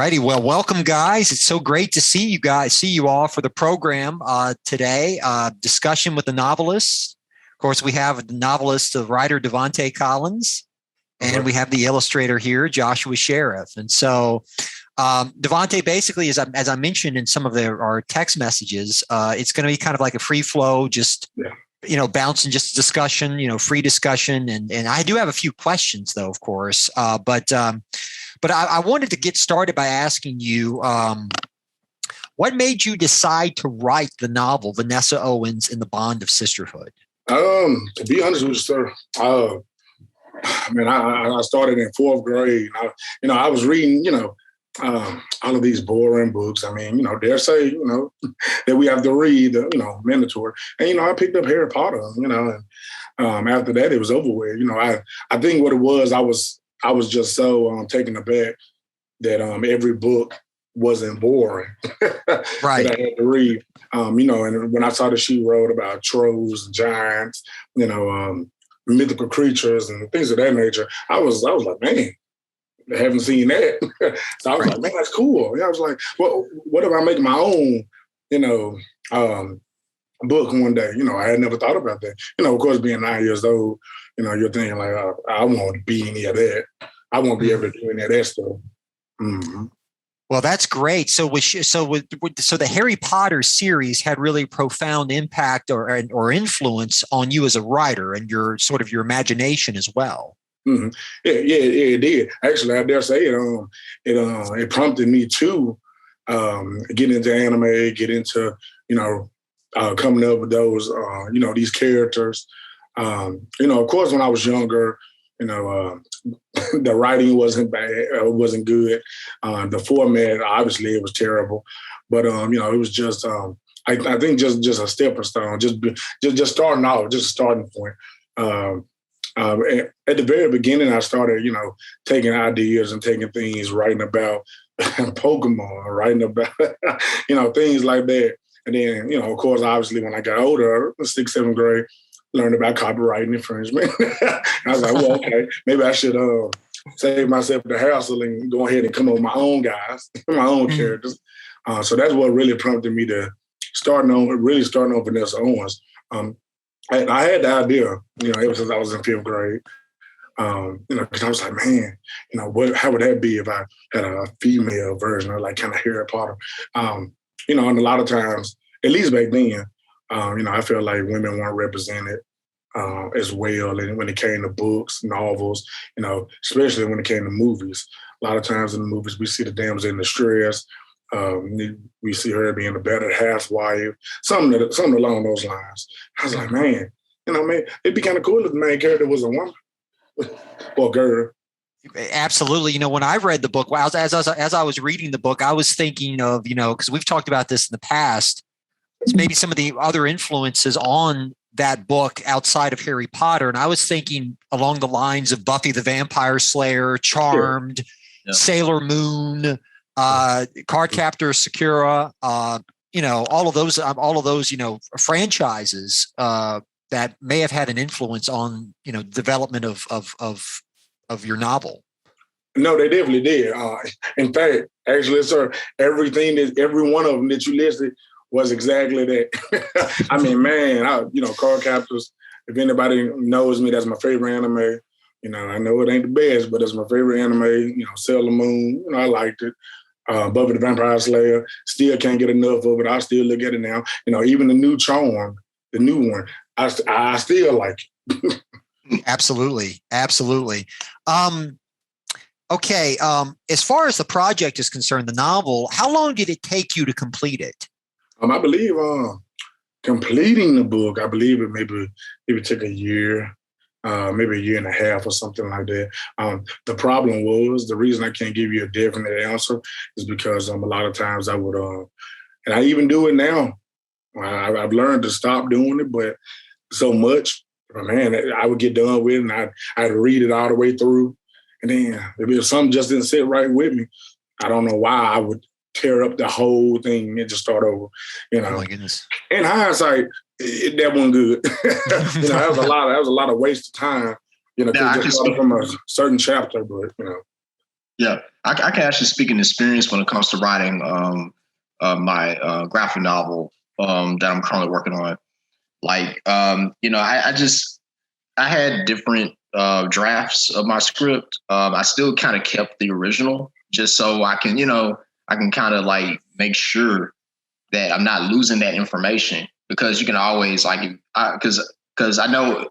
righty. Well, welcome, guys. It's so great to see you all for the program today. Discussion with the novelists. Of course, we have the novelist, the writer, Devonte Collins, and we have the illustrator here, Joshua Sheriff. And so Devonte, basically, as I mentioned in some of our text messages, it's going to be kind of like a free flow, just bouncing, just discussion, free discussion. And I do have a few questions, though, of course. But I wanted to get started by asking you, what made you decide to write the novel Vanessa Owens in the Bond of Sisterhood? To be honest with you, sir, I started in fourth grade. I was reading, all of these boring books. They say, that we have to read, mandatory. And, I picked up Harry Potter, and after that, it was over with. I think what it was, I was just so taken aback that every book wasn't boring. Right. That I had to read. And when I saw that she wrote about trolls, giants, mythical creatures and things of that nature, I was like, man, I haven't seen that. So I was like, man, that's cool. Yeah, I was like, well, what if I make my own, book one day? I had never thought about that. Of course, being 9 years old, you're thinking like, I won't be any of that. I won't be able to do any of that stuff. Mm-hmm. Well, that's great. So the Harry Potter series had really profound impact or influence on you as a writer and your imagination as well. Mm-hmm. Yeah, it did. Actually, I dare say it prompted me to get into anime, get into coming up with those these characters. Of course, when I was younger, the writing wasn't bad, wasn't good. The format, obviously, it was terrible. But it was just I think just a stepping stone, just starting out, just a starting point. At the very beginning, I started, taking ideas and taking things, writing about Pokemon, writing about, things like that. And then, of course, obviously, when I got older, 6th, 7th grade, learned about copyright and infringement. I was like, well, okay, maybe I should save myself the hassle and go ahead and come up with my own guys, my own characters. So that's what really prompted me to starting on Vanessa Owens. I had the idea, ever since I was in 5th grade, because I was like, man, how would that be if I had a female version of like kind of Harry Potter? And a lot of times, at least back then, I felt like women weren't represented as well. And when it came to books, novels, especially when it came to movies, a lot of times in the movies, we see the damsel in distress. We see her being a better housewife, something along those lines. I was like, man, it'd be kind of cool if the main character was a woman or a girl. Absolutely. When I read the book, as I was reading the book, I was thinking of, because we've talked about this in the past, maybe some of the other influences on that book outside of Harry Potter. And I was thinking along the lines of Buffy the Vampire Slayer, Charmed, Sailor Moon, Cardcaptor Sakura, all of those, franchises that may have had an influence on, development of your novel. No, they definitely did. In fact, actually, sir, every one of them that you listed was exactly that. I mean, man, Cardcaptors, if anybody knows me, that's my favorite anime. I know it ain't the best, but it's my favorite anime. Sailor Moon, I liked it. Buffy the Vampire Slayer, still can't get enough of it. I still look at it now. Even the new Charm, the new one, I still like it. Absolutely. Okay. As far as the project is concerned, the novel, how long did it take you to complete it? I believe completing the book, I believe it maybe took a year, maybe a year and a half or something like that. The problem was, the reason I can't give you a definite answer is because a lot of times I would, and I even do it now. I've learned to stop doing it, but so much, man, I would get done with it and I'd read it all the way through. And then if something just didn't sit right with me, I don't know why I would tear up the whole thing and just start over. Oh my goodness! In hindsight, that wasn't good. That was a lot of wasted time. Just started from a certain chapter, but Yeah, I can actually speak in experience when it comes to writing my graphic novel that I'm currently working on. Like, I had different drafts of my script. I still kind of kept the original just so I can, I can kind of like make sure that I'm not losing that information, because you can always like, because I know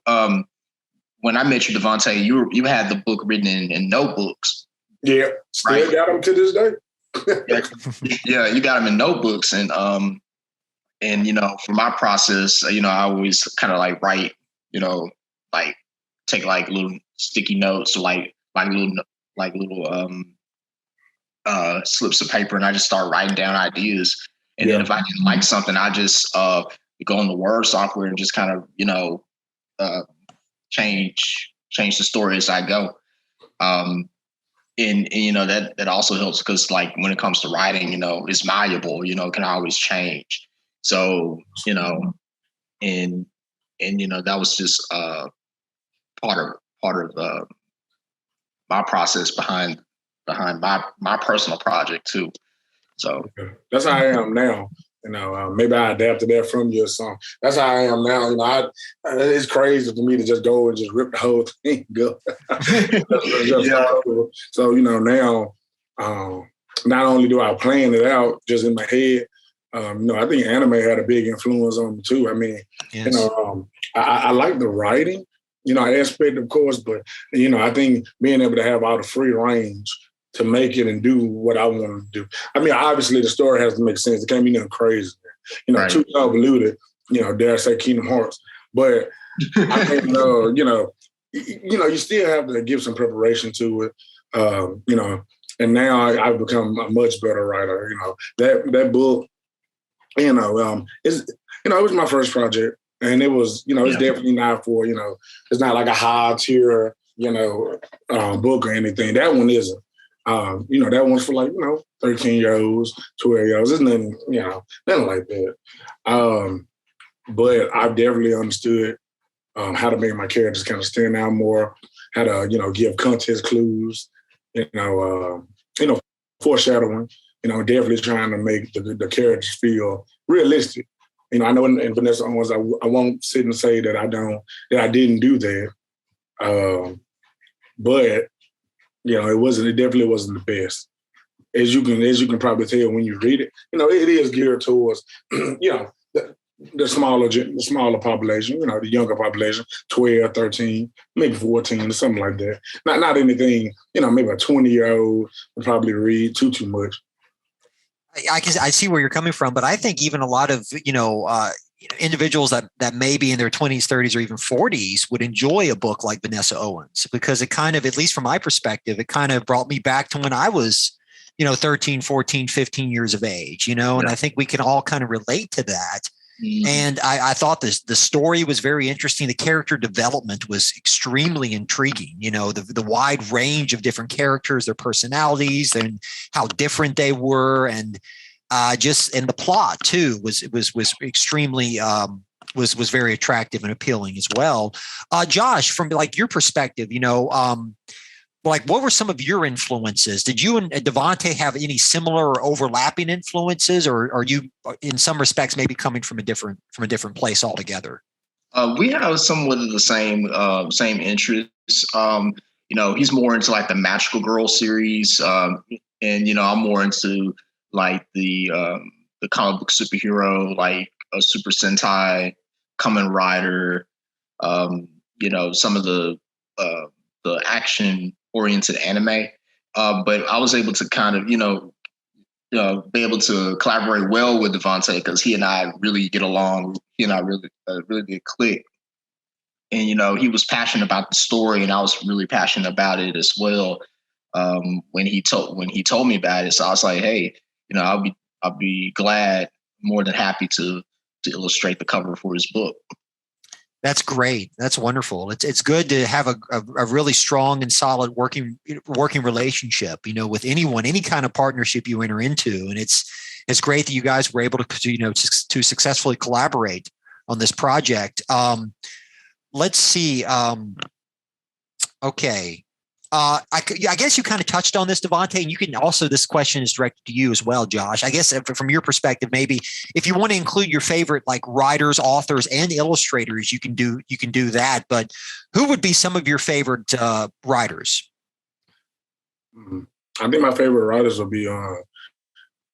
when I met you, Devonta, you had the book written in notebooks. Yeah, still right? Got them to this day. Yeah, you got them in notebooks, and for my process, I always kind of like write, like take like little sticky notes or like little slips of paper, and I just start writing down ideas. And then if I didn't like something, I just go in the Word software and just kind of change the story as I go. And that also helps, because like when it comes to writing, it's malleable, it can always change. So, and that was just part of my process behind my personal project too. So that's how I am now. Maybe I adapted that from you or something. That's how I am now. It's crazy for me to just go and just rip the whole thing up. So, now not only do I plan it out just in my head, I think anime had a big influence on me too. I mean, yes. I like the writing, aspect, of course, but, I think being able to have all the free range to make it and do what I want to do. I mean, obviously the story has to make sense. It can't be nothing crazy. Right. Too convoluted, dare I say Kingdom Hearts. But I think, you still have to give some preparation to it, and now I've become a much better writer. That book, it was my first project, and it was, it's definitely not for, it's not like a high tier, book or anything. That one isn't. That one's for like, 13-year-olds, 12-year-olds. It's nothing, nothing like that. But I've definitely understood how to make my characters kind of stand out more, how to, give context clues, foreshadowing, definitely trying to make the characters feel realistic. I know in Vanessa Owens, I won't sit and say that I didn't do that. But it definitely wasn't the best. As you can probably tell when you read it, it is geared towards, the smaller population, the younger population, 12, 13, maybe 14 or something like that. Not anything, maybe a 20-year-old would probably read too much. I see where you're coming from, but I think even a lot of, individuals that may be in their 20s, 30s, or even 40s would enjoy a book like Vanessa Owens, because it kind of, at least from my perspective, it kind of brought me back to when I was, 13, 14, 15 years of age, and I think we can all kind of relate to that. Mm-hmm. And I thought the story was very interesting. The character development was extremely intriguing. The wide range of different characters, their personalities, and how different they were, and and the plot too was extremely was very attractive and appealing as well. Josh, from like your perspective, like what were some of your influences? Did you and Devonta have any similar or overlapping influences, or are you in some respects maybe coming from a different place altogether? We have somewhat of the same interests. He's more into like the Magical Girl series, and I'm more into like the comic book superhero, like a Super Sentai, Kamen Rider, some of the action oriented anime. But I was able to kind of, be able to collaborate well with Devonta, because he and I really get along. He and I really did click. And, he was passionate about the story, and I was really passionate about it as well. When he told me about it, so I was like, hey, I'll be glad, more than happy to illustrate the cover for his book. That's great. That's wonderful. It's good to have a really strong and solid working relationship, with anyone, any kind of partnership you enter into. And it's great that you guys were able to successfully collaborate on this project. Let's see. Okay. I guess you kind of touched on this, Devonta, and you can also, this question is directed to you as well, Josh. I guess from your perspective, maybe if you want to include your favorite like writers, authors, and illustrators, you can do that. But who would be some of your favorite writers? I think my favorite writers would be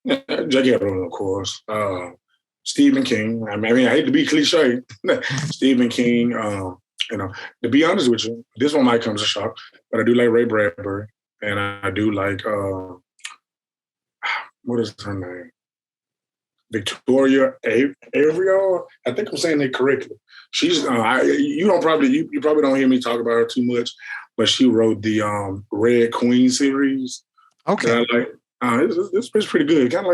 J.K. Rowling, of course. Stephen King. I mean, I hate to be cliche. Stephen King. To be honest with you, this one might come as a shock, but I do like Ray Bradbury, and I do like what is her name? Victoria Averill. I think I'm saying it correctly. She's you probably don't hear me talk about her too much, but she wrote the Red Queen series. Okay, I like. It's pretty good. Kind of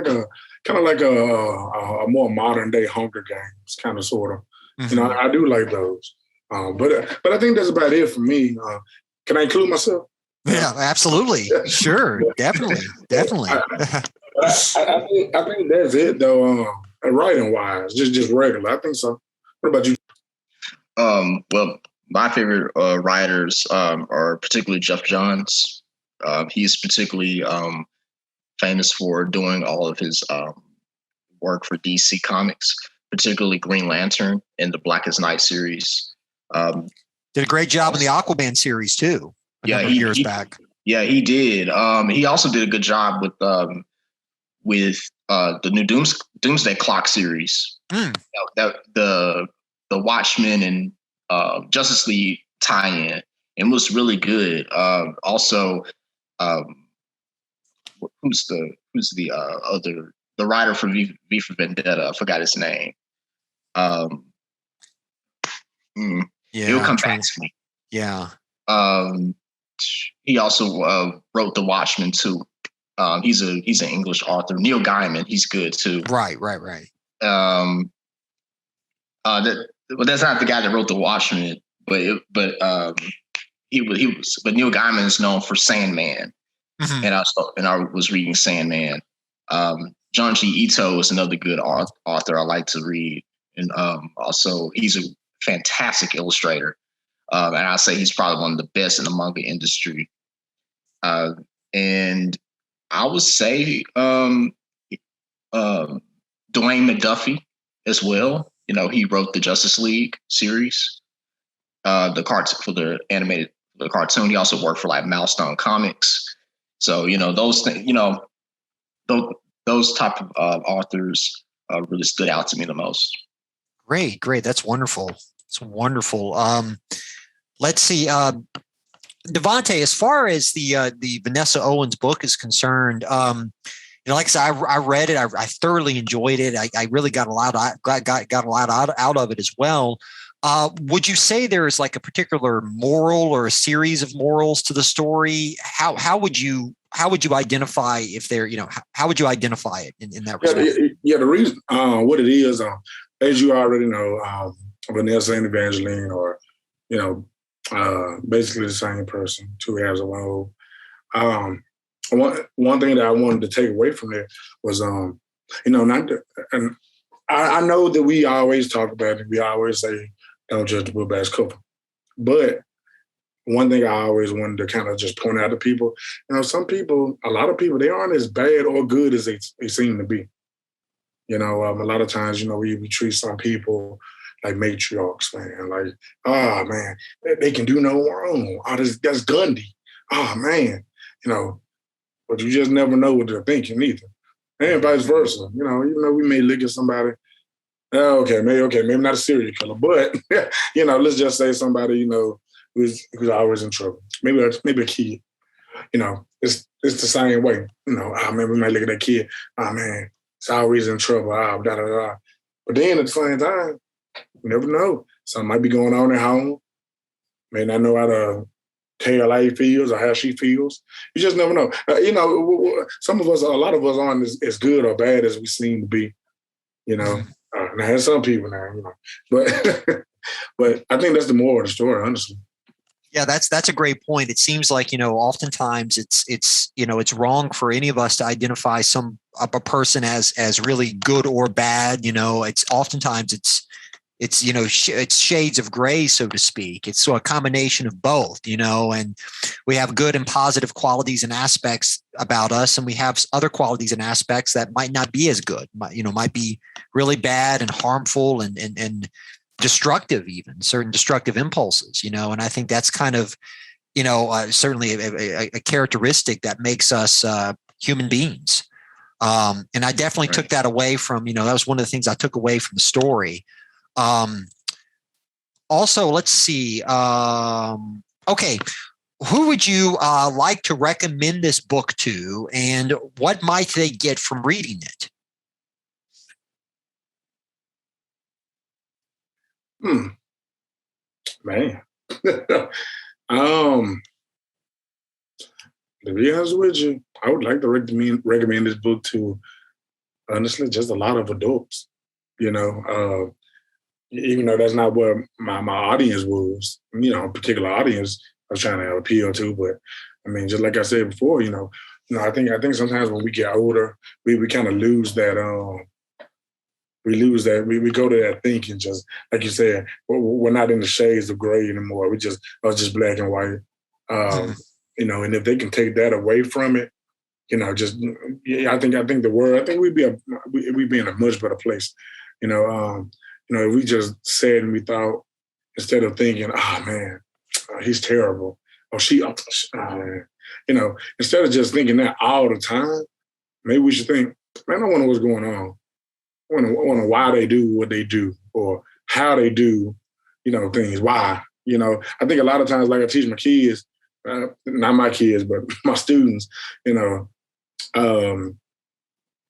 like a more modern day Hunger Games, kind of sort of. Mm-hmm. I do like those. But I think that's about it for me. Can I include myself? Yeah, absolutely. Sure, definitely. I think that's it though. Writing wise, just regular. I think so. What about you? Well, my favorite writers are particularly Jeff Johns. He's particularly famous for doing all of his work for DC Comics, particularly Green Lantern and the Blackest Night series. Did a great job in the Aquaman series too. Years back. Yeah, he did. He also did a good job with the new Doomsday Clock series. The Watchmen and Justice League tie-in. It was really good. Also, who's the other writer for V for Vendetta? I forgot his name. He'll come back to me. Yeah. He also wrote The Watchmen too. He's an English author. Neil Gaiman, he's good too. Right. Well, that's not the guy that wrote The Watchmen, but Neil Gaiman is known for Sandman, mm-hmm. and I was reading Sandman. Junji Ito is another good author I like to read, and also he's a fantastic illustrator. And I'll say he's probably one of the best in the manga industry. And I would say Dwayne McDuffie as well. He wrote the Justice League series, the cartoon. He also worked for like Milestone Comics. So those things. Those type of authors really stood out to me the most. Great. That's wonderful. It's wonderful. Let's see, Devonta, as far as the Vanessa Owens book is concerned, like I said, I read it. I thoroughly enjoyed it. I really got a lot out of it as well. Would you say there is like a particular moral or a series of morals to the story? How would you identify if there, how would you identify it in that respect? Yeah, the reason what it is, as you already know, Vanessa and Evangeline are, basically the same person, two halves of one whole. One thing that I wanted to take away from that was, and I know that we always talk about it. We always say, don't judge the book by its cover. But one thing I always wanted to kind of just point out to people, some people, a lot of people, they aren't as bad or good as they seem to be. A lot of times, we treat some people like matriarchs, man. Like, oh, man, they can do no wrong. Oh, that's Gundy. Oh, man. But you just never know what they're thinking either. And vice versa. Even though we may look at somebody, maybe not a serial killer, but, let's just say somebody, who's always in trouble. Maybe a kid. It's the same way. We might look at that kid, oh, man, it's always in trouble. But then at the same time, you never know. Something might be going on at home. May not know how to tell how he feels or how she feels. You just never know. Some of us, a lot of us aren't as good or bad as we seem to be. Now there's some people now, but I think that's the moral of the story, honestly. Yeah, that's a great point. It seems like, oftentimes it's wrong for any of us to identify a person as really good or bad. It's oftentimes it's, it's shades of gray, so to speak. It's so a combination of both, and we have good and positive qualities and aspects about us. And we have other qualities and aspects that might not be as good, might be really bad and harmful and destructive, even certain destructive impulses, and I think that's kind of, certainly a characteristic that makes us human beings. And I definitely took that away from, that was one of the things I took away from the story. Also, let's see. Okay. Who would you like to recommend this book to, and what might they get from reading it? Man. To be honest with you, I would like to recommend this book to, honestly, just a lot of adults. Even though that's not what my audience was, particular audience I was trying to appeal to. But I mean, just like I said before, I think sometimes when we get older, we kind of lose that. We go to that thinking, just like you said, we're not in the shades of gray anymore. Us just black and white. And if they can take that away from it, I think the world, I think we'd be in a much better place. If we just said and we thought, instead of thinking, oh man, he's terrible, or instead of just thinking that all the time, maybe we should think, man, I wonder what's going on. I wonder why they do what they do, or how they do, things. Why? I think a lot of times, like I teach my kids, not my kids, but my students, the when,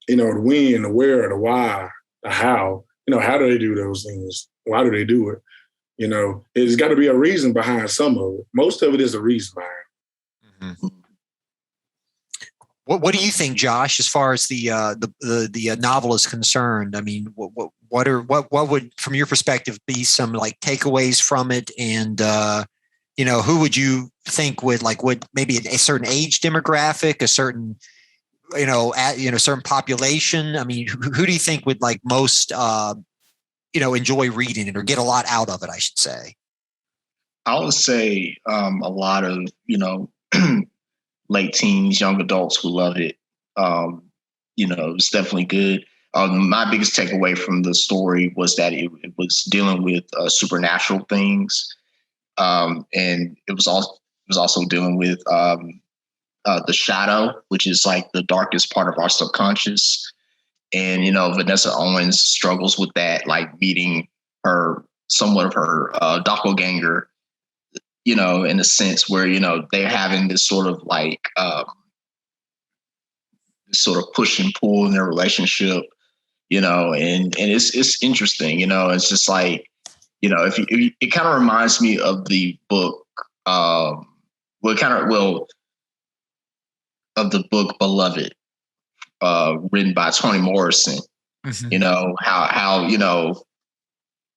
the where, the why, the how. How do they do those things? Why do they do it? There's got to be a reason behind some of it. Most of it is a reason behind it. Mm-hmm. What do you think, Josh, as far as the novel is concerned? I mean, what would, from your perspective, be some like takeaways from it? And who would you think would maybe a certain age demographic, a certain certain population? I mean, who do you think would most enjoy reading it or get a lot out of it, I should say? I would say a lot of late teens, young adults will love it. It's definitely good. My biggest takeaway from the story was that it was dealing with supernatural things, and it was also dealing with the shadow, which is like the darkest part of our subconscious. And Vanessa Owens struggles with that, like meeting somewhat of her doppelganger, in a sense where, they're having this sort of push and pull in their relationship, and it's interesting, it's just like, it kind of reminds me of the book, of the book Beloved, written by Toni Morrison. Mm-hmm.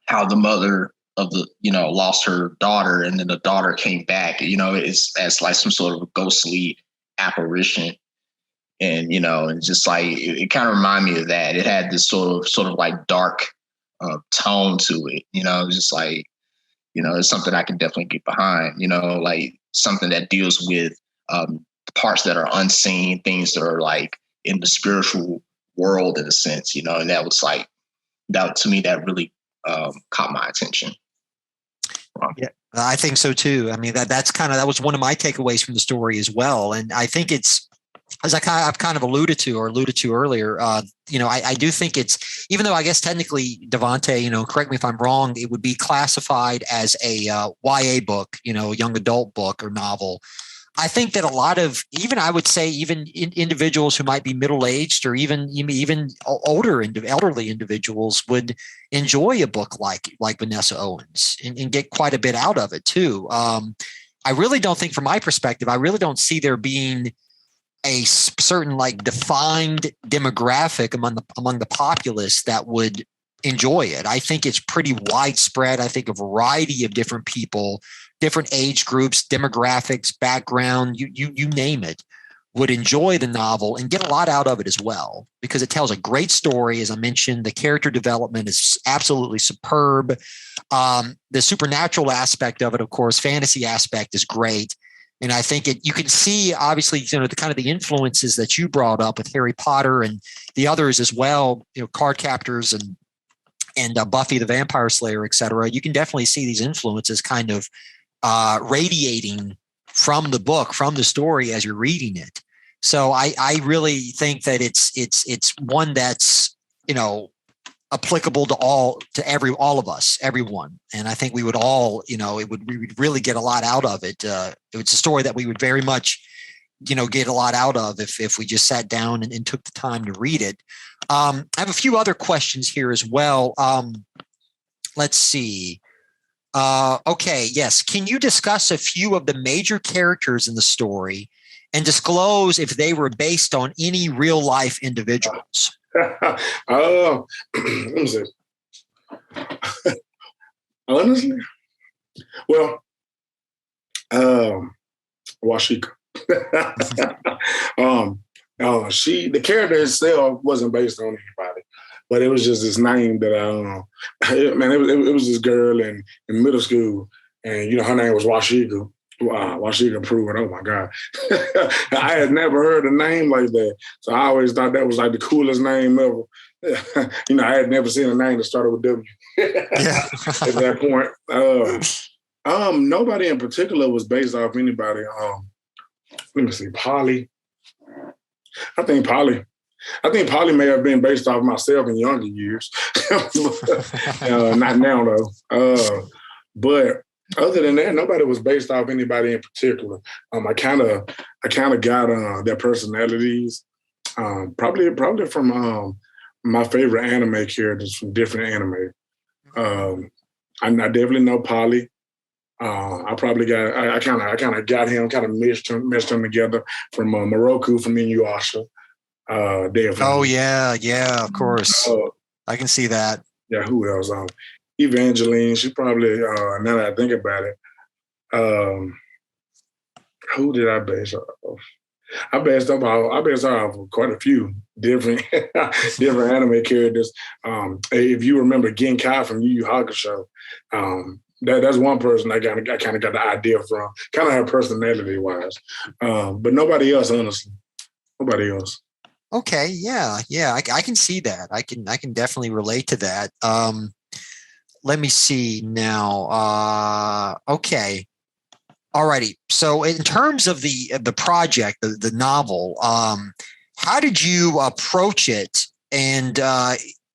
How the mother of the, lost her daughter, and then the daughter came back, it's as like some sort of a ghostly apparition. And, and just like, it kind of reminded me of that. It had this sort of like dark tone to it, just like, it's something I can definitely get behind, like something that deals with parts that are unseen, things that are like in the spiritual world in a sense, and that was like, that to me, that really caught my attention. Yeah, I think so too. I mean, that was one of my takeaways from the story as well. And I think it's, as I've kind of alluded to earlier, I do think it's, even though I guess technically, Devonta, correct me if I'm wrong, it would be classified as a YA book, young adult book or novel. I think that a lot of, even I would say, even individuals who might be middle-aged or even older, elderly individuals would enjoy a book like Vanessa Owens and get quite a bit out of it too. I really don't think, from my perspective, I really don't see there being a certain defined demographic among the populace that would enjoy it. I think it's pretty widespread. I think a variety of different people, different age groups, demographics, background, you name it, would enjoy the novel and get a lot out of it as well, because it tells a great story. As I mentioned, the character development is absolutely superb. The supernatural aspect of it, of course, fantasy aspect is great. And I think you can see, obviously, the kind of the influences that you brought up with Harry Potter and the others as well, Card Captors and Buffy the Vampire Slayer, et cetera. You can definitely see these influences kind of radiating from the book, from the story as you're reading it. So I really think that it's one that's, applicable to all of us, everyone. And I think we would all, we would really get a lot out of it. It's a story that we would very much, get a lot out of if we just sat down and took the time to read it. I have a few other questions here as well. Let's see. Okay. Yes. Can you discuss a few of the major characters in the story and disclose if they were based on any real life individuals? Let me see. Honestly, well, Washika. The character itself wasn't based on anybody, but it was just this name that it was this girl in middle school, and her name was Washika. Washika Pruitt. Oh my God. I had never heard a name like that. So I always thought that was like the coolest name ever. I had never seen a name that started with W. At that point. Nobody in particular was based off anybody. Let me see, Polly. I think Polly may have been based off myself in younger years. Not now though. But other than that, nobody was based off anybody in particular. I kind of got their personalities, probably from my favorite anime characters from different anime. I definitely know Polly. I kind of got him, kind of meshed him together from Moroku from Inuyasha. Definitely. Oh yeah, of course. I can see that. Yeah, who else? Evangeline, she probably, now that I think about it, who did I base her off? I based her off quite a few different anime characters. If you remember Genkai from Yu Yu Hakusho, that's one person I kind of got the idea from, kind of her personality-wise. But nobody else, honestly. Nobody else. Okay, yeah. I can see that. I can definitely relate to that. Let me see now. Okay. Alrighty. So in terms of the project, the novel, how did you approach it? And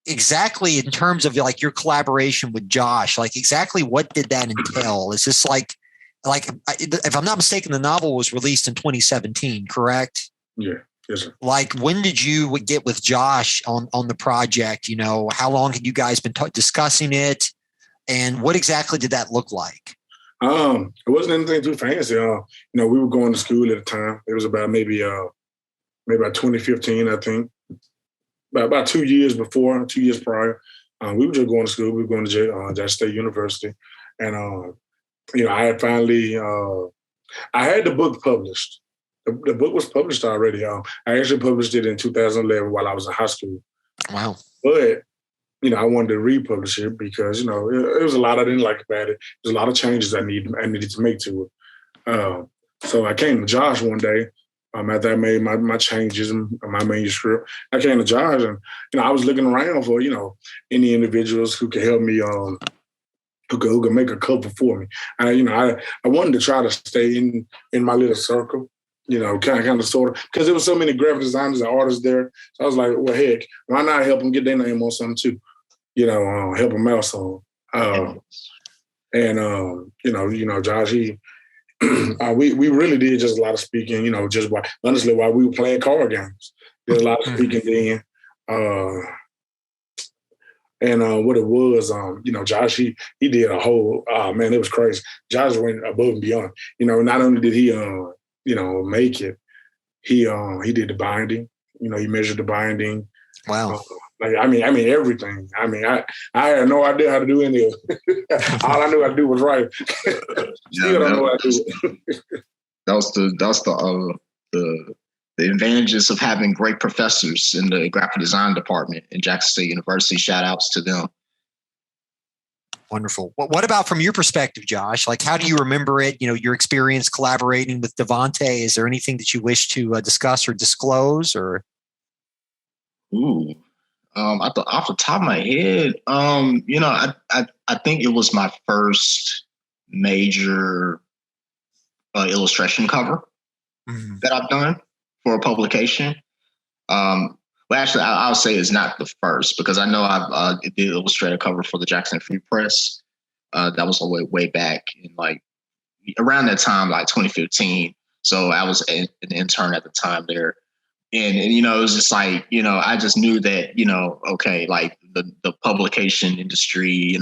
exactly in terms of like your collaboration with Josh, like exactly what did that entail? Is this like if I'm not mistaken, the novel was released in 2017, correct? Yeah. Yes, sir. Like, when did you get with Josh on the project? How long had you guys been discussing it? And what exactly did that look like? It wasn't anything too fancy. We were going to school at the time. It was about maybe about 2015, I think. About 2 years prior. We were just going to school. We were going to Jackson State University. And, I had finally, I had the book published. The book was published already. I actually published it in 2011 while I was in high school. Wow. But I wanted to republish it because, it was a lot I didn't like about it. There's a lot of changes I needed to make to it. So I came to Josh one day after I made my changes in my manuscript. I came to Josh and, I was looking around for, any individuals who could help me, who could make a cover for me. I wanted to try to stay in my little circle. Kind of sort of, because there was so many graphic designers and artists there. So I was like, well, heck, why not help them get their name on something too? Help them out some. Josh, we really did just a lot of speaking, just while we were playing card games. Did a lot of speaking then. What it was, Josh, he did a whole, man, it was crazy. Josh went above and beyond. Not only did he, make it. He did the binding. He measured the binding. Wow. Everything. I had no idea how to do any of it. All I knew how to do was write. Still don't know how to do it. That was the the advantages of having great professors in the graphic design department in Jackson State University. Shout outs to them. Wonderful. What about from your perspective, Josh? Like, how do you remember it? Your experience collaborating with Devonta. Is there anything that you wish to discuss or disclose? Or off the top of my head, I think it was my first major illustration cover that I've done for a publication. Well, actually, I'll say it's not the first, because I know I did illustrate a cover for the Jackson Free Press. That was way back in around that time, 2015. So I was an intern at the time there. And it was just I just knew that, okay, the publication industry,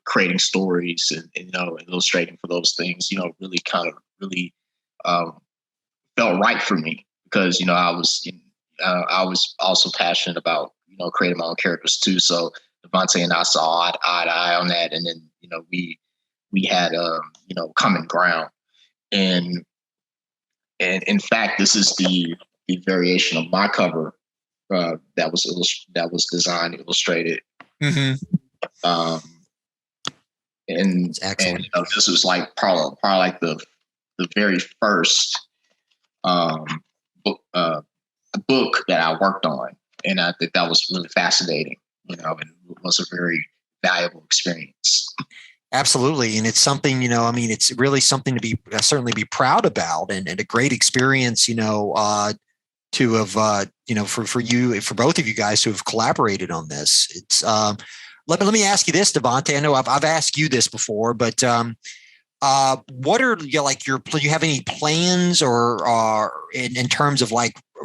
creating stories and illustrating for those things, really felt right for me, because, I was also passionate about, creating my own characters too. So Devonta and I saw eye to eye on that. And then, we had, common ground. And in fact, this is the variation of my cover that was designed and illustrated. Mm-hmm. And this was probably the very first book that I worked on, and I think that was really fascinating. And it was a very valuable experience. Absolutely. And it's something, it's really something to be certainly be proud about, and a great experience, to have, for both of you guys who have collaborated on this. It's, let me ask you this, Devonta. I know I've asked you this before, but what are do you have any plans or in terms of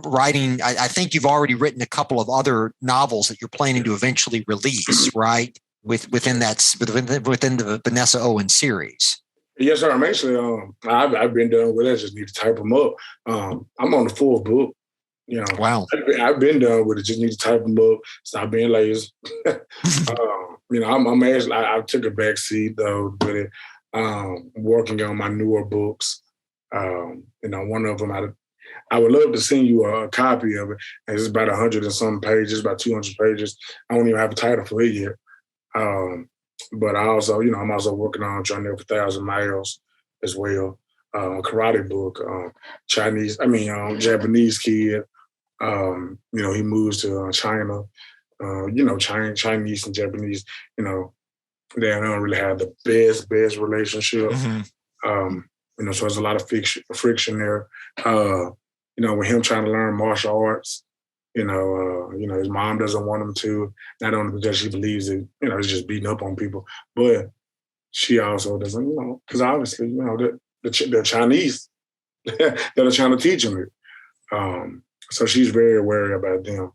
writing? I think you've already written a couple of other novels that you're planning to eventually release, right? Within the Vanessa Owens series. Yes, sir. I'm actually I've been done with it. I just need to type them up. I'm on the fourth book. Wow. I've been done with it. Just need to type them up. Stop being lazy. I'm actually I took a back seat though with it. Working on my newer books. One of them I would love to send you a copy of it. And it's about 100 and some pages, about 200 pages. I don't even have a title for it yet. But I also, I'm also working on Journey of 1,000 Miles as well. A karate book, Japanese kid. He moves to China. Chinese and Japanese, they don't really have the best relationship. Mm-hmm. So there's a lot of friction there. With him trying to learn martial arts, his mom doesn't want him to, not only because she believes that, he's just beating up on people, but she also doesn't, because obviously, the Chinese that are trying to teach him it. So she's very wary about them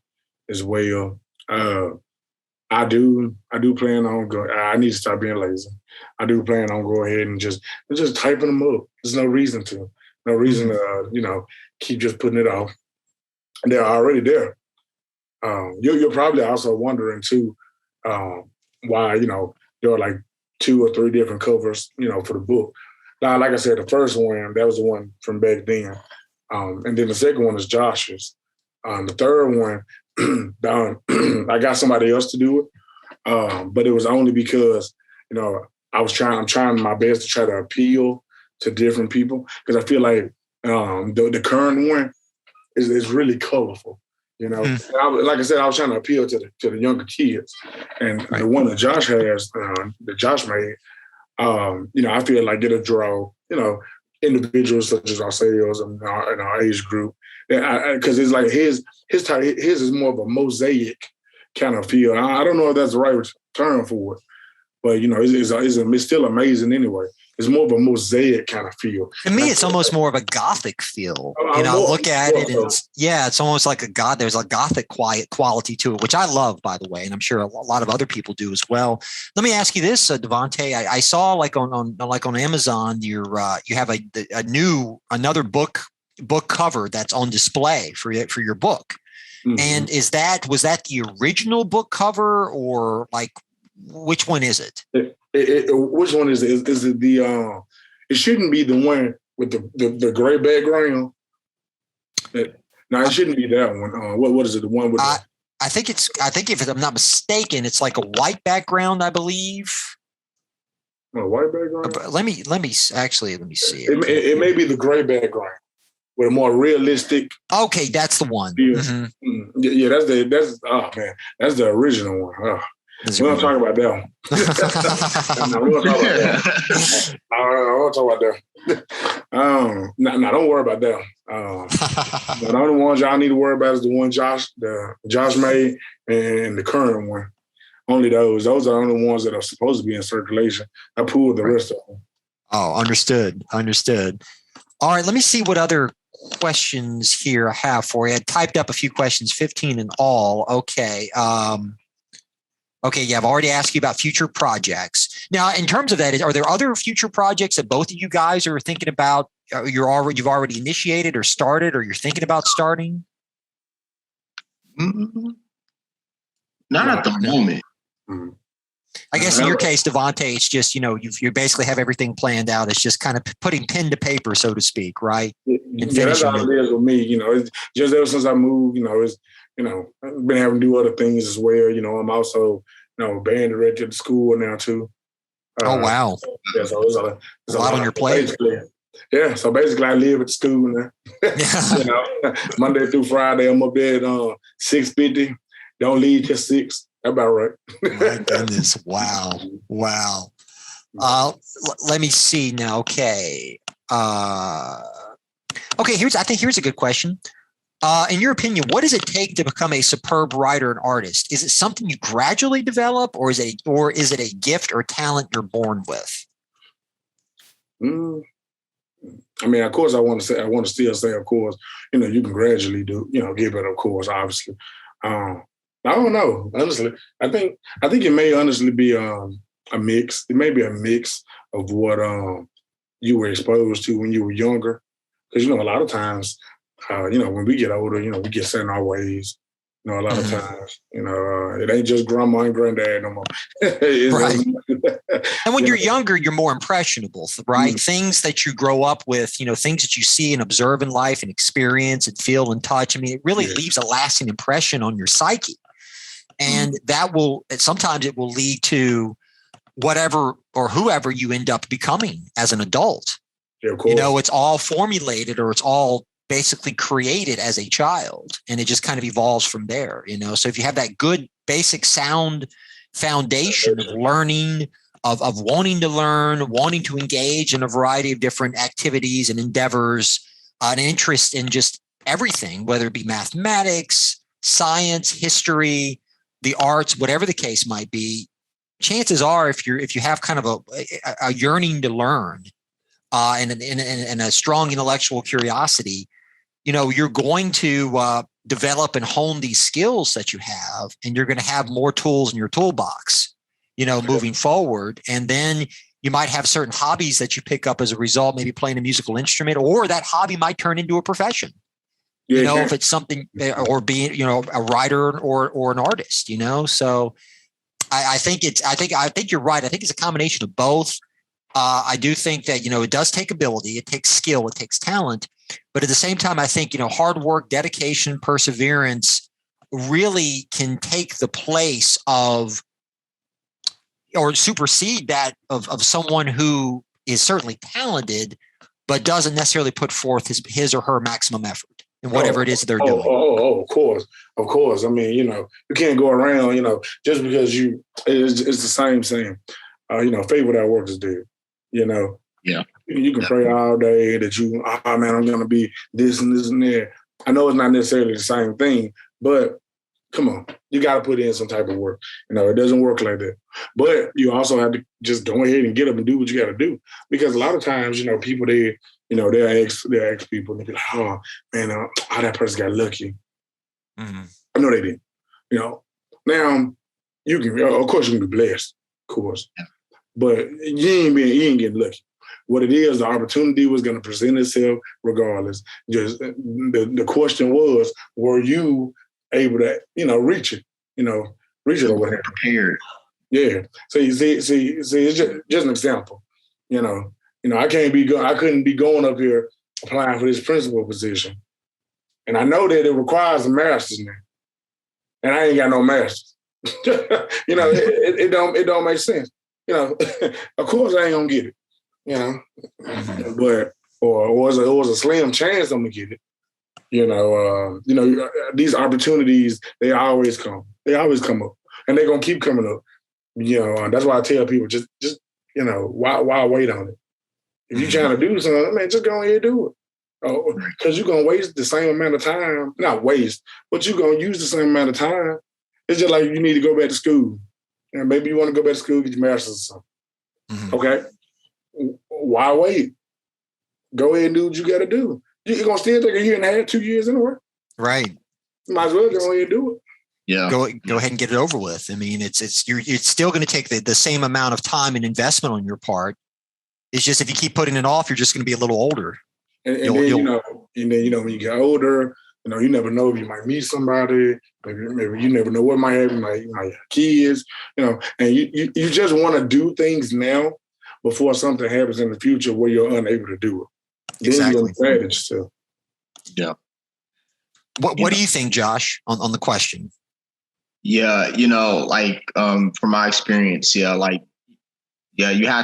as well. I do plan on going. I need to stop being lazy. I do plan on going ahead and just typing them up. There's no reason to. No reason to, keep just putting it off. They're already there. You're probably also wondering too why there are 2 or 3 different covers for the book. Now, like I said, the first one, that was the one from back then, and then the second one is Josh's. The third one, I got somebody else to do it, but it was only because I'm trying my best to try to appeal to different people, because I feel like the current one is really colorful. Like I said, I was trying to appeal to the younger kids, and the one that Josh has, that Josh made, I feel like it'll draw, individuals such as ourselves and our age group, because it's like his is more of a mosaic kind of feel. I don't know if that's the right term for it, but it's still amazing anyway. It's more of a mosaic kind of feel. To me, it's almost more of a Gothic feel. Look at it, and it's almost like there's a Gothic quiet quality to it, which I love, by the way, and I'm sure a lot of other people do as well. Let me ask you this, Devonta. I saw on Amazon, you have another book cover that's on display for your book. Mm-hmm. And was that the original book cover, or which one is it? Which one is it? Is it the? It shouldn't be the one with the gray background. No, it shouldn't be that one. What is it? The one with I think if I'm not mistaken, it's like a white background, I believe. a white background? Let me see. It may be the gray background with a more realistic. Okay, that's the one. Yeah, yeah, that's the original one. Oh. We don't talk about that one. No, we don't talk about that. I won't talk about that. No, don't worry about that. The only ones y'all need to worry about is the one Josh made and the current one. Only those. Those are the only ones that are supposed to be in circulation. I pulled the rest of them. Oh, understood. All right, let me see what other questions here I have for you. I typed up a few questions, 15 in all. Okay. Okay, yeah, I've already asked you about future projects. Now, in terms of that, are there other future projects that both of you guys are thinking about? You've already initiated or started, or you're thinking about starting? Mm-hmm. Not at the moment. Mm-hmm. I guess in your case, Devonta, it's just, you basically have everything planned out. It's just kind of putting pen to paper, so to speak, right? Yeah, that's how it is with me. It's just ever since I moved, I've been having to do other things as well. I'm also, band director at the school now too. Oh, wow. Yeah, so it's a lot on your plate. Yeah, so basically I live at the school now. Monday through Friday, I'm up there at 6:50. Don't leave till 6. That's about right. My goodness. Wow. Let me see now. Okay. Okay, here's a good question. In your opinion, what does it take to become a superb writer and artist? Is it something you gradually develop, or is it a gift or talent you're born with? I mean, of course, I want to still say, of course, you can gradually give it, of course, obviously. I don't know, honestly. I think it may honestly be a mix. It may be a mix of what you were exposed to when you were younger, because a lot of times, when we get older, we get set in our ways. A lot of times, it ain't just grandma and granddad no more. Right. And when you're younger, you're more impressionable, right? Mm-hmm. Things that you grow up with, things that you see and observe in life and experience and feel and touch. I mean, it really leaves a lasting impression on your psyche. And sometimes it will lead to whatever or whoever you end up becoming as an adult. Yeah, of course. It's all formulated, or it's all basically created as a child, and it just kind of evolves from there. So if you have that good basic sound foundation of learning, of wanting to learn, wanting to engage in a variety of different activities and endeavors, an interest in just everything, whether it be mathematics, science, history, the arts, whatever the case might be, chances are if you have kind of a yearning to learn and a strong intellectual curiosity, you're going to develop and hone these skills that you have, and you're going to have more tools in your toolbox, moving forward. And then you might have certain hobbies that you pick up as a result, maybe playing a musical instrument, or that hobby might turn into a profession. Yeah, if it's something, or being, a writer or an artist, So I think you're right. I think it's a combination of both. I do think that, it does take ability, it takes skill, it takes talent. But at the same time, I think, hard work, dedication, perseverance really can take the place of, or supersede that of someone who is certainly talented, but doesn't necessarily put forth his or her maximum effort in whatever it is they're doing. Of course. I mean, you can't go around, just because it's the same saying, faith without work is dead, Yeah. You can pray all day that I'm going to be this and this and that. I know it's not necessarily the same thing, but come on, you got to put in some type of work. It doesn't work like that. But you also have to just go ahead and get up and do what you got to do. Because a lot of times, people, they'll ask people, and they'll be like, oh, man, that person got lucky. Mm-hmm. I know they did. Now, you can, of course, you can be blessed, of course. Yeah. But you ain't getting lucky. What it is, the opportunity was going to present itself regardless. Just the question was, were you able to, reach it? Reach it or whatever. Prepared. Yeah. So you see, it's just an example. I couldn't be going up here applying for this principal position And I know that it requires a master's now. And I ain't got no master's. You know, it don't make sense. You know, of course I ain't gonna get it. You know, but or it was a slim chance I'm gonna get it. You know, these opportunities, they always come. They always come up, and they're gonna keep coming up. You know, that's why I tell people just you know, why wait on it? If you're trying to do something, man, just go ahead and do it. Because you're gonna waste the same amount of time. Not waste, but you're gonna use the same amount of time. It's just like you need to go back to school, and maybe you want to go back to school, get your master's or something. Okay, why wait? Go ahead and do what you got to do. You're going to still take a year and a half, 2 years anyway. Right. Might as well go ahead and do it. Yeah. Go ahead and get it over with. I mean, it's still going to take the same amount of time and investment on your part. It's just if you keep putting it off, you're just going to be a little older. And then you know, when you get older, you know, you never know if you might meet somebody. Maybe you never know what might happen. You might have kids, you know, and you just want to do things now before something happens in the future where you're unable to do it. Exactly. Then you're yourself. Yeah. What do you think, Josh, on the question? Yeah, you know, like from my experience, you have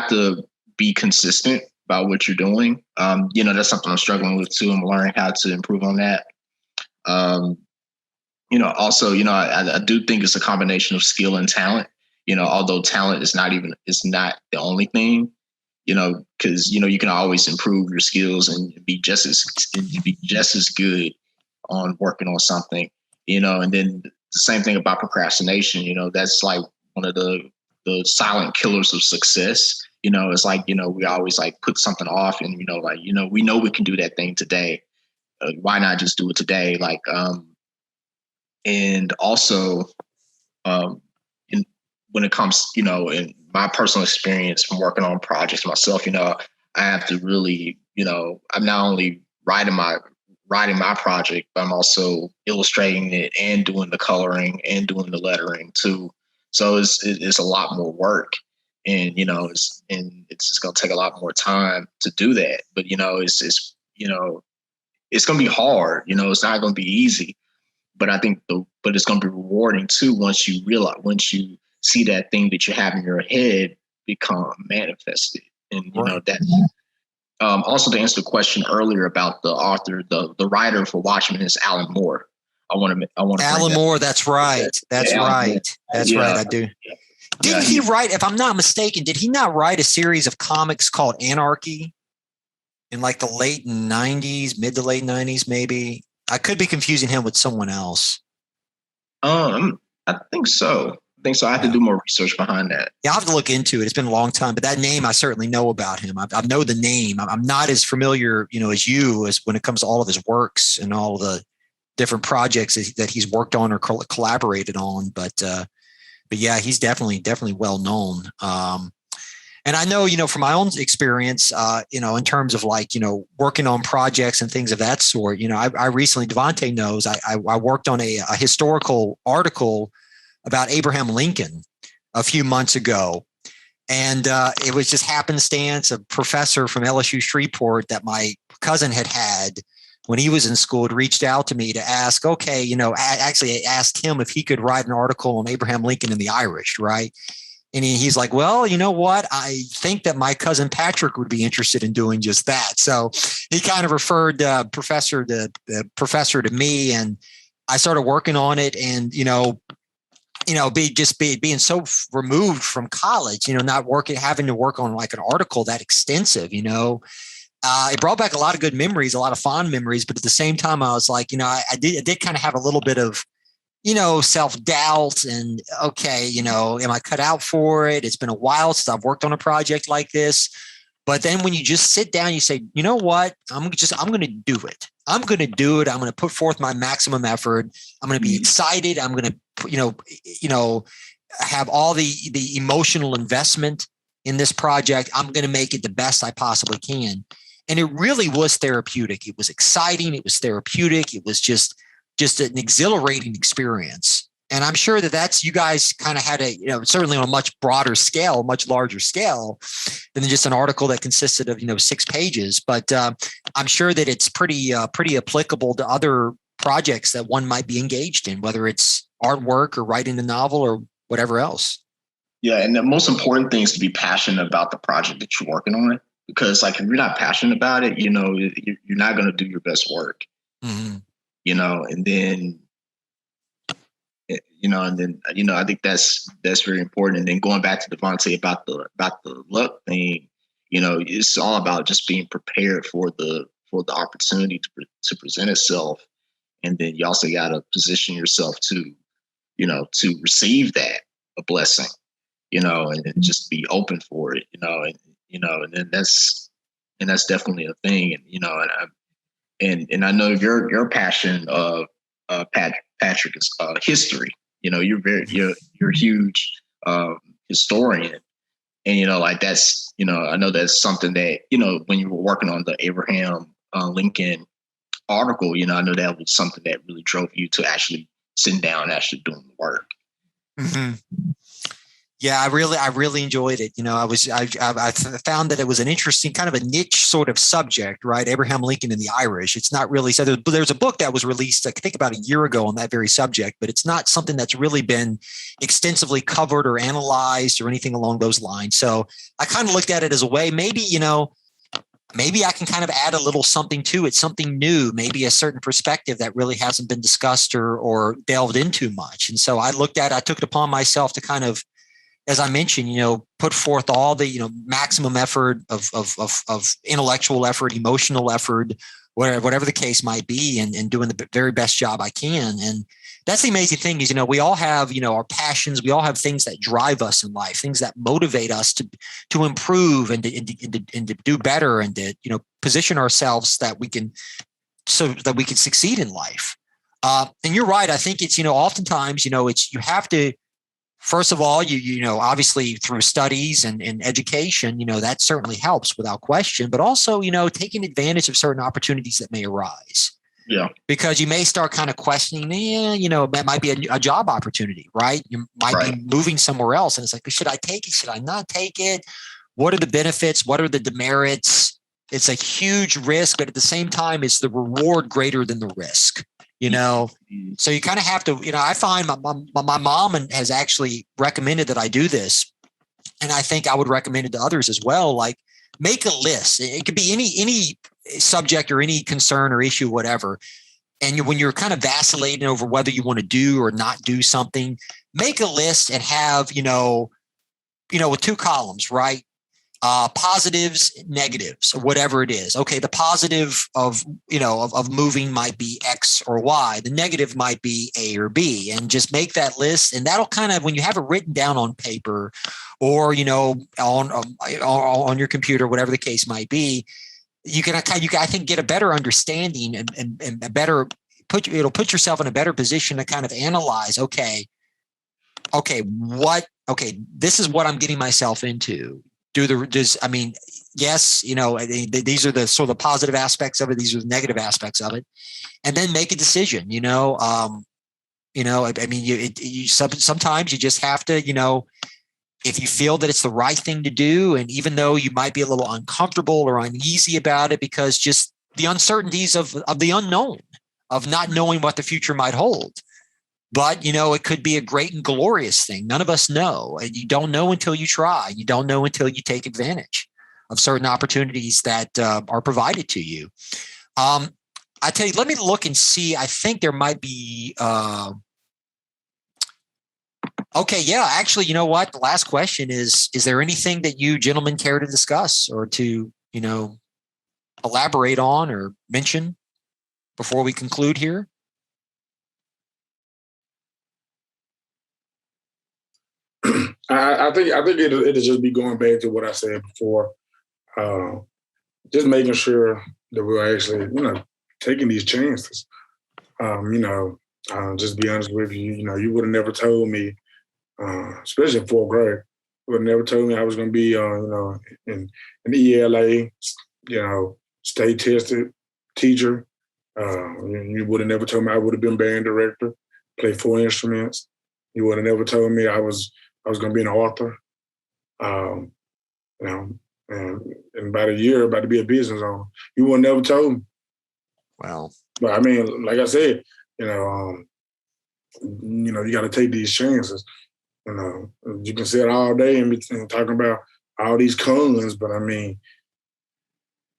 to be consistent about what you're doing. You know, that's something I'm struggling with too. I'm learning how to improve on that. You know, also, you know, I do think it's a combination of skill and talent. You know, although talent is not the only thing. You know, because you know you can always improve your skills and be just as good on working on something. You know, and then the same thing about procrastination. You know, that's like one of the silent killers of success. You know, it's like, you know, we always like put something off, and you know, like, you know, we know we can do that thing today. Why not just do it today? Like, and also, when it comes, you know, in my personal experience from working on projects myself, you know, I have to really, you know, I'm not only writing my project, but I'm also illustrating it and doing the coloring and doing the lettering too. So it's a lot more work, and you know, it's just gonna take a lot more time to do that. But you know, it's gonna be hard. You know, it's not gonna be easy. But I think but it's gonna be rewarding too once you see that thing that you have in your head become manifested. And you know that. Also, to answer the question earlier about the author, the writer for Watchmen is Alan Moore. I want to. Alan Moore. That's right. That's right. That's right. I do. Didn't he write? If I'm not mistaken, did he not write a series of comics called Anarchy in like the late '90s, mid to late '90s, maybe? I could be confusing him with someone else. I think so. I have to do more research behind that. Yeah, I'll have to look into it. It's been a long time, but that name, I certainly know about him. I know the name. I'm not as familiar, you know, as you, as when it comes to all of his works and all of the different projects that he's worked on or collaborated on. But yeah, he's definitely well known. And I know, you know, from my own experience, you know, in terms of like, you know, working on projects and things of that sort, you know, I recently, Devonta knows, I worked on a historical article about Abraham Lincoln a few months ago. And it was just happenstance. A professor from LSU Shreveport that my cousin had when he was in school had reached out to me to ask, okay, you know, actually I asked him if he could write an article on Abraham Lincoln and the Irish, right? And he's like, well, you know what? I think that my cousin Patrick would be interested in doing just that. So he kind of referred the professor to me, and I started working on it. And, being so removed from college, you know, not having to work on like an article that extensive, you know, it brought back a lot of good memories, a lot of fond memories. But at the same time, I was like, you know, I did kind of have a little bit of, you know, self-doubt and, okay, you know, am I cut out for it? It's been a while since I've worked on a project like this. But then when you just sit down, you say, you know what, I'm going to do it. I'm going to do it. I'm going to put forth my maximum effort. I'm going to be excited. I'm going to, have all the emotional investment in this project. I'm going to make it the best I possibly can. And it really was therapeutic. It was exciting. It was therapeutic. It was just an exhilarating experience. And I'm sure that's, you guys kind of had certainly on a much broader scale, much larger scale than just an article that consisted of, 6 pages. But I'm sure that it's pretty applicable to other projects that one might be engaged in, whether it's artwork or writing a novel or whatever else. Yeah, and the most important thing is to be passionate about the project that you're working on. Because like if you're not passionate about it, you're not going to do your best work. Mm-hmm. And then I think that's very important. And then going back to Devonta about the luck thing, it's all about just being prepared for the opportunity to present itself, and then you also got to position yourself to receive that, a blessing, and then just be open for it, and then that's definitely a thing, and I know your passion of Patrick is history. You're a huge historian, and like that's I know that's something that when you were working on the Abraham Lincoln article, I know that was something that really drove you to actually sitting down and actually doing the work. Mm-hmm. Yeah, I really enjoyed it. I found that it was an interesting kind of a niche sort of subject, right? Abraham Lincoln and the Irish. It's not really, so there's a book that was released, I think about a year ago on that very subject, but it's not something that's really been extensively covered or analyzed or anything along those lines. So I kind of looked at it as a way, maybe I can kind of add a little something to it, something new, maybe a certain perspective that really hasn't been discussed or delved into much. And so I took it upon myself to kind of, as I mentioned, put forth all the, maximum effort of intellectual effort, emotional effort, whatever the case might be, and doing the very best job I can. And that's the amazing thing is, we all have, our passions. We all have things that drive us in life, things that motivate us to improve and to do better and to, position ourselves so that we can succeed in life. And you're right. I think it's, oftentimes, it's, you have to, first of all, obviously through studies and education, that certainly helps without question, but also, taking advantage of certain opportunities that may arise. Yeah. Because you may start kind of questioning, that might be a job opportunity, right? You might be moving somewhere else. And it's like, should I take it? Should I not take it? What are the benefits? What are the demerits? It's a huge risk, but at the same time, it's the reward greater than the risk. So you kind of have to, I find my mom has actually recommended that I do this. And I think I would recommend it to others as well. Like, make a list. It could be any subject or any concern or issue, whatever. And when you're kind of vacillating over whether you want to do or not do something, make a list and have, with two columns, right? Positives, negatives, or whatever it is. Okay, the positive of moving might be X or Y. The negative might be A or B, and just make that list. And that'll kind of, when you have it written down on paper, or on your computer, whatever the case might be, you can I think get a better understanding and a better it'll put yourself in a better position to kind of analyze. Okay, this is what I'm getting myself into. Yes, these are the sort of positive aspects of it. These are the negative aspects of it, and then make a decision. Sometimes you just have to, if you feel that it's the right thing to do, and even though you might be a little uncomfortable or uneasy about it, because just the uncertainties of the unknown, of not knowing what the future might hold. But, it could be a great and glorious thing. None of us know. And you don't know until you try. You don't know until you take advantage of certain opportunities that are provided to you. I tell you, let me look and see. I think there might be. Okay, yeah. Actually, you know what? The last question is there anything that you gentlemen care to discuss or to, elaborate on or mention before we conclude here? I think it'll just be going back to what I said before. Just making sure that we're actually, taking these chances. Just be honest with you. You would have never told me, especially in fourth grade, you would have never told me I was going to be, in ELA, state tested teacher. You would have never told me I would have been band director, play 4 instruments. You would have never told me I was going to be an author, and in about a year, about to be a business owner. You would have never told me. Well, but I mean, like I said, you know, you got to take these chances. You know, you can sit all day and be talking about all these cons, but I mean,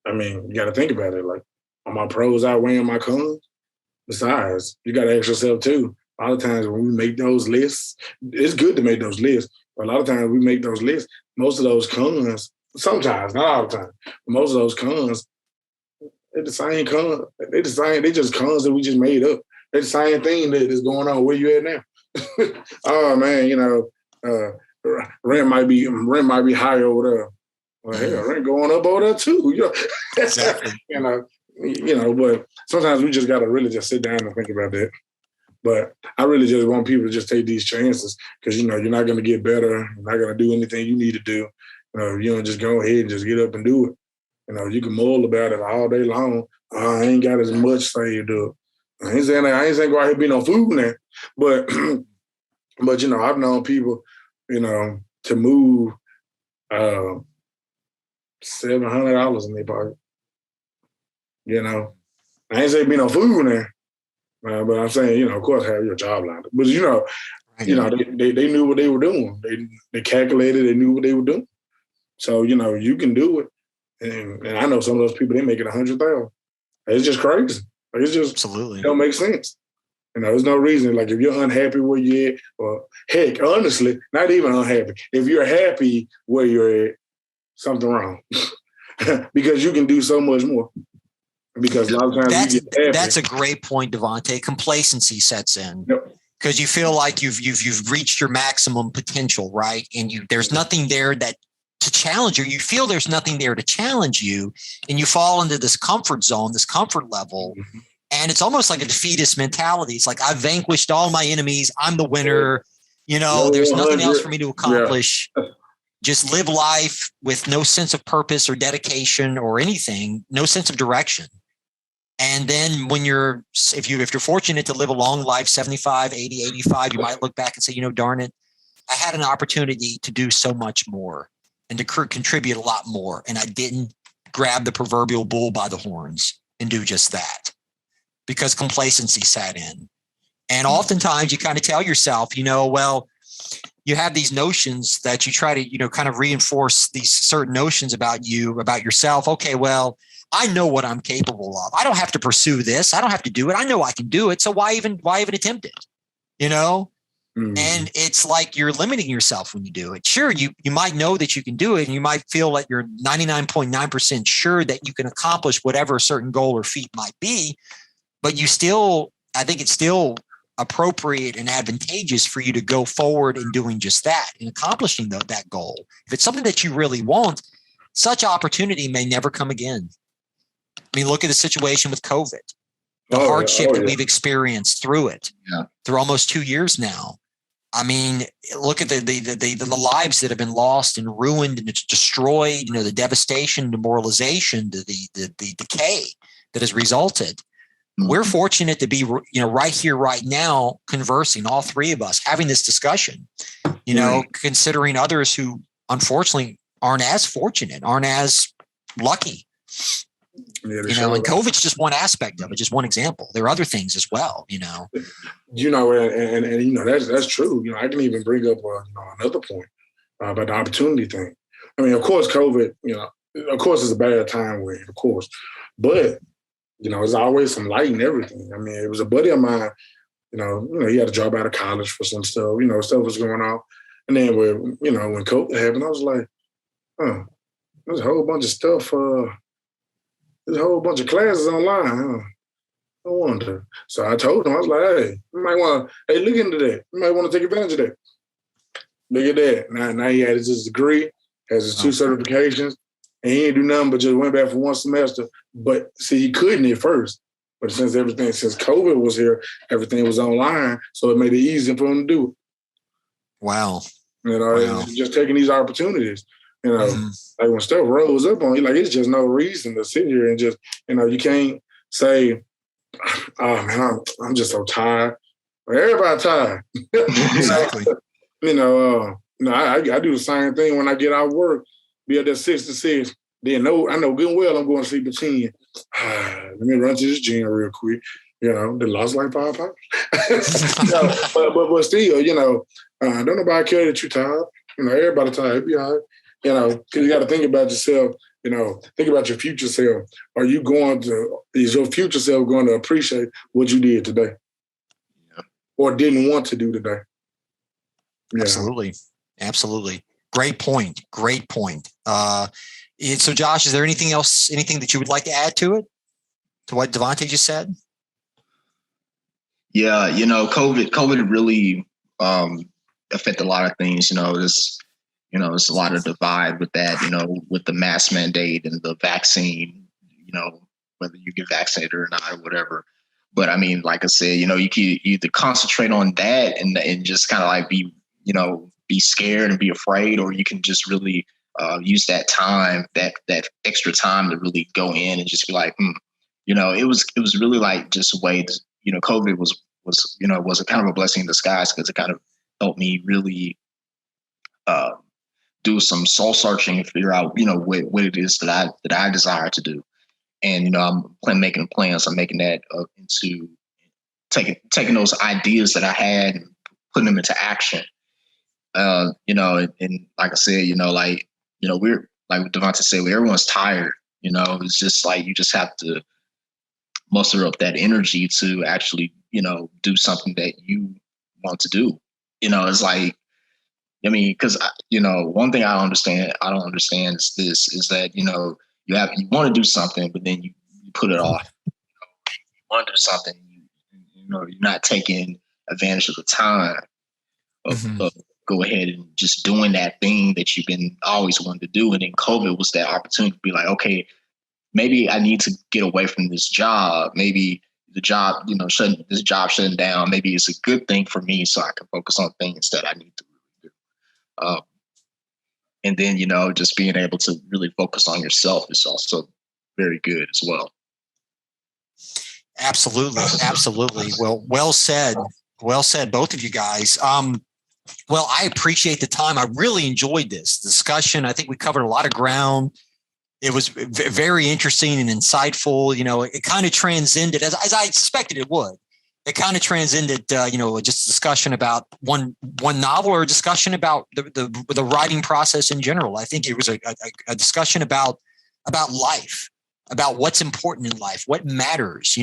you got to think about it. Like, are my pros outweighing my cons? Besides, you got to ask yourself too. A lot of times when we make those lists, it's good to make those lists. But a lot of times we make those lists, most of those cons, sometimes, not all the time, but most of those cons, they're the same cons. They just cons that we just made up. They're the same thing that is going on where you at now. Oh man, rent might be higher over there. Well, hell, rent going up over there too. exactly. But sometimes we just gotta really just sit down and think about that. But I really just want people to just take these chances because you're not gonna get better. You're not gonna do anything you need to do. You don't just go ahead and just get up and do it. You can mull about it all day long. I ain't got as much saved up. I ain't saying go out here be no food now, but I've known people, to move $700 in their pocket. I ain't saying be no food now, but I'm saying, of course, have your job lined up. But they knew what they were doing. They calculated. They knew what they were doing. So you can do it. And I know some of those people, they make it $100,000. It's just crazy. Like, it's just absolutely it don't make sense. There's no reason. Like if you're unhappy where you're at, or heck, honestly, not even unhappy. If you're happy where you're at, something wrong. Because you can do so much more. Because a lot of times that's a great point, Devonta. Complacency sets in. Yep. Because you feel like you've reached your maximum potential, right? And there's nothing there to challenge you. You feel there's nothing there to challenge you, and you fall into this comfort zone, this comfort level. Mm-hmm. And it's almost like a defeatist mentality. It's like, I've vanquished all my enemies. I'm the winner. There's nothing else for me to accomplish. Yeah. Just live life with no sense of purpose or dedication or anything, no sense of direction. And then if you're fortunate to live a long life, 75, 80, 85, you might look back and say, darn it, I had an opportunity to do so much more and to contribute a lot more. And I didn't grab the proverbial bull by the horns and do just that. Because complacency sat in. And oftentimes you kind of tell yourself, well, you have these notions that you try to, kind of reinforce these certain notions about you, about yourself. Okay, well, I know what I'm capable of. I don't have to pursue this. I don't have to do it. I know I can do it. So why even attempt it? And it's like you're limiting yourself when you do it. Sure, you might know that you can do it, and you might feel like you're 99.9% sure that you can accomplish whatever a certain goal or feat might be. But I think it's still appropriate and advantageous for you to go forward in doing just that, in accomplishing that goal. If it's something that you really want, such opportunity may never come again. I mean, look at the situation with COVID, the hardship that we've experienced through it, through almost 2 years now. I mean, look at the lives that have been lost and ruined and it's destroyed, the devastation, demoralization, the decay that has resulted. We're fortunate to be, right here, right now, conversing, all three of us, having this discussion, considering others who unfortunately aren't as fortunate, aren't as lucky. And COVID's just one aspect of it, just one example. There are other things as well, and that's true. I can even bring up another point about the opportunity thing. I mean, of course, COVID, of course, it's a bad time with it, of course, but there's always some light in everything. I mean, it was a buddy of mine, he had a job out of college for some stuff, stuff was going on. And then when COVID happened, I was like, there's a whole bunch of stuff, there's a whole bunch of classes online, I wonder. So I told him, I was like, hey, you might want to, look into that. You might want to take advantage of that. Look at that. Now he has his degree, has his 2 certifications, and he didn't do nothing but just went back for 1 semester. But see, he couldn't at first. But since COVID was here, everything was online, so it made it easy for him to do it. Wow. Just taking these opportunities. Like when stuff rolls up on you, like it's just no reason to sit here and just, you can't say, oh man, I'm just so tired. Everybody tired. Exactly. I do the same thing when I get out of work, be at that 6 to 6. Then I know good and well I'm going to sleep at 10. Let me run to this gym real quick. You know, they lost like 5 pounds. but still, don't nobody care that you're tired. Everybody tired. It'll be all right. Because you got to think about yourself. Think about your future self. Is your future self going to appreciate what you did today? Yeah. Or didn't want to do today? Yeah. Absolutely. Great point. So Josh, is there anything that you would like to add to it? To what Devonta just said? Yeah, COVID really affected a lot of things. There's a lot of divide with that, with the mask mandate and the vaccine, whether you get vaccinated or not or whatever. But I mean, like I said, you can either concentrate on that and just kind of like be scared and be afraid, or you can just really use that time, that extra time to really go in and just be like, it was really like just a way to, COVID was a kind of a blessing in disguise, because it kind of helped me really do some soul searching and figure out, what it is that I desire to do. And, I'm making plans. I'm making that into taking those ideas that I had and putting them into action. And like I said, we're like Devonta said, everyone's tired. It's just like you just have to muster up that energy to actually, do something that you want to do. It's like, because one thing I don't understand is that you want to do something, but then you put it off. You want to do something, you're not taking advantage of the time of go ahead and just doing that thing that you've been always wanted to do. And then COVID was that opportunity to be like, okay, maybe I need to get away from this job. Maybe the job, shutting down. Maybe it's a good thing for me, so I can focus on things that I need to really do. And then, just being able to really focus on yourself is also very good as well. Absolutely. Well said, both of you guys. Well, I appreciate the time. I really enjoyed this discussion. I think we covered a lot of ground. It was very interesting and insightful. It kind of transcended, as I suspected it would. It kind of transcended, just a discussion about one novel, or a discussion about the writing process in general. I think it was a discussion about life, about what's important in life, what matters,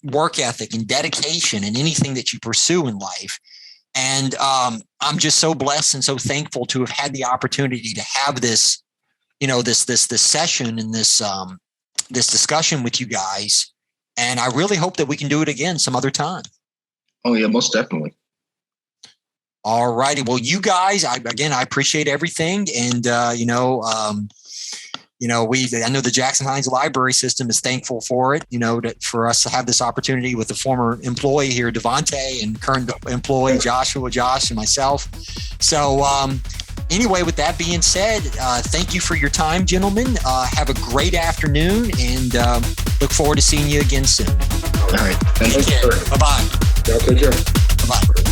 work ethic and dedication and anything that you pursue in life. And I'm just so blessed and so thankful to have had the opportunity to have this, this session and this discussion with you guys. And I really hope that we can do it again some other time. Oh yeah, most definitely. All righty. Well, you guys, I appreciate everything. And, I know the Jackson Hinds Library System is thankful for it, for us to have this opportunity with the former employee here, Devonta, and current employee, Josh, and myself. So anyway, with that being said, thank you for your time, gentlemen. Have a great afternoon, and look forward to seeing you again soon. All right. Take care. Bye-bye. Y'all take care. Bye-bye.